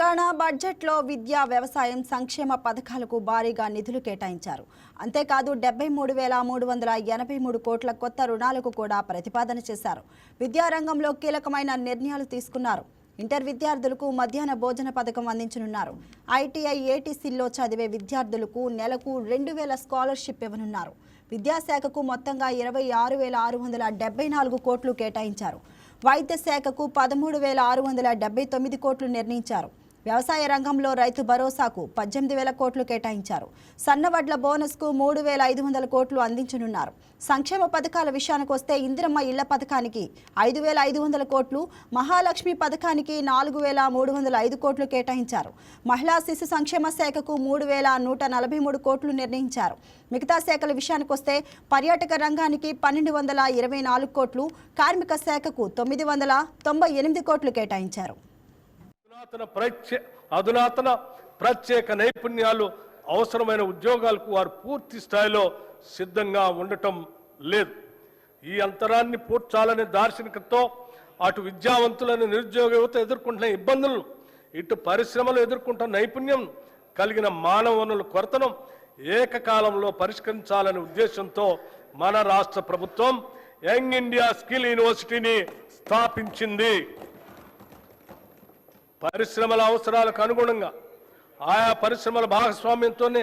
తెలంగాణ బడ్జెట్లో విద్యా వ్యవసాయం సంక్షేమ పథకాలకు భారీగా నిధులు కేటాయించారు. అంతేకాదు 73,383 కోట్ల కొత్త రుణాలకు కూడా ప్రతిపాదన చేశారు. విద్యారంగంలో కీలకమైన నిర్ణయాలు తీసుకున్నారు. ఇంటర్ విద్యార్థులకు మధ్యాహ్న భోజన పథకం అందించనున్నారు. ఐటీఐ ఏటీసీల్లో చదివే విద్యార్థులకు నెలకు 2,000 స్కాలర్షిప్ ఇవ్వనున్నారు. విద్యాశాఖకు మొత్తంగా 26,674 కోట్లు కేటాయించారు. వైద్య శాఖకు 13,679 కోట్లు నిర్ణయించారు. వ్యవసాయ రంగంలో రైతు భరోసాకు 18,000 కోట్లు కేటాయించారు. సన్నవడ్ల బోనస్కు 3,500 కోట్లు అందించనున్నారు. సంక్షేమ పథకాల విషయానికి వస్తే ఇందిరమ్మ ఇళ్ల పథకానికి 5,500 కోట్లు, మహాలక్ష్మి పథకానికి 4,305 కోట్లు కేటాయించారు. మహిళా శిశు సంక్షేమ శాఖకు 3,143 కోట్లు నిర్ణయించారు. మిగతా శాఖల విషయానికి వస్తే పర్యాటక రంగానికి 1,224 కోట్లు, కార్మిక శాఖకు 998 కోట్లు కేటాయించారు. అధునాతన ప్రత్యేక నైపుణ్యాలు అవసరమైన ఉద్యోగాలకు వారు పూర్తి స్థాయిలో సిద్ధంగా ఉండటం లేదు. ఈ అంతరాన్ని పూడ్చాలనే దార్శనికతతో అటు విద్యావంతులను నిరుద్యోగ యువత ఎదుర్కొంటున్న ఇబ్బందులను, ఇటు పరిశ్రమలు ఎదుర్కొంటున్న నైపుణ్యం కలిగిన మానవ వనరుల కొరతను ఏకకాలంలో పరిష్కరించాలనే ఉద్దేశంతో మన రాష్ట్ర ప్రభుత్వం యంగ్ ఇండియా స్కిల్ యూనివర్సిటీని స్థాపించింది. పరిశ్రమల అవసరాలకు అనుగుణంగా ఆయా పరిశ్రమల భాగస్వామ్యంతోనే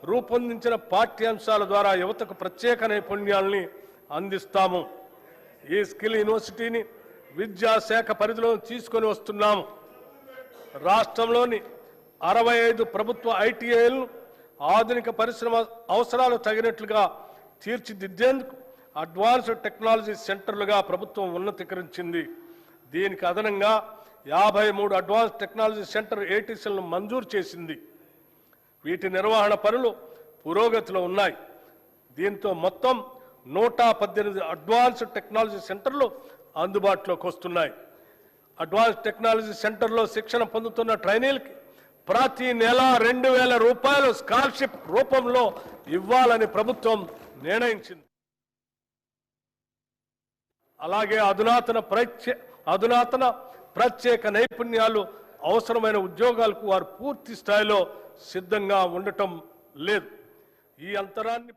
రూపొందించిన పాఠ్యాంశాల ద్వారా యువతకు ప్రత్యేక నైపుణ్యాలని అందిస్తాము. ఈ స్కిల్ యూనివర్సిటీని విద్యాశాఖ పరిధిలో తీసుకొని వస్తున్నాము. రాష్ట్రంలోని 65 ప్రభుత్వ ఐటీఐలను ఆధునిక పరిశ్రమ అవసరాలు తగినట్లుగా తీర్చిదిద్దేందుకు అడ్వాన్స్డ్ టెక్నాలజీ సెంటర్లుగా ప్రభుత్వం ఉన్నతీకరించింది. దీనికి అదనంగా 53 అడ్వాన్స్ టెక్నాలజీ సెంటర్ ఏటీసీలను మంజూరు చేసింది. వీటి నిర్వహణ పనులు పురోగతిలో ఉన్నాయి. దీంతో మొత్తం 118 అడ్వాన్స్ టెక్నాలజీ సెంటర్లు అందుబాటులోకి వస్తున్నాయి. అడ్వాన్స్ టెక్నాలజీ సెంటర్లో శిక్షణ పొందుతున్న ట్రైనీలకి ప్రతి నెల 2,000 రూపాయలు స్కాలర్షిప్ రూపంలో ఇవ్వాలని ప్రభుత్వం నిర్ణయించింది. అలాగే అధునాతన ప్రత్యేక నైపుణ్యాలు అవసరమైన ఉద్యోగాలకు వారు పూర్తి స్థాయిలో సిద్ధంగా ఉండటం లేదు. ఈ అంతరాన్ని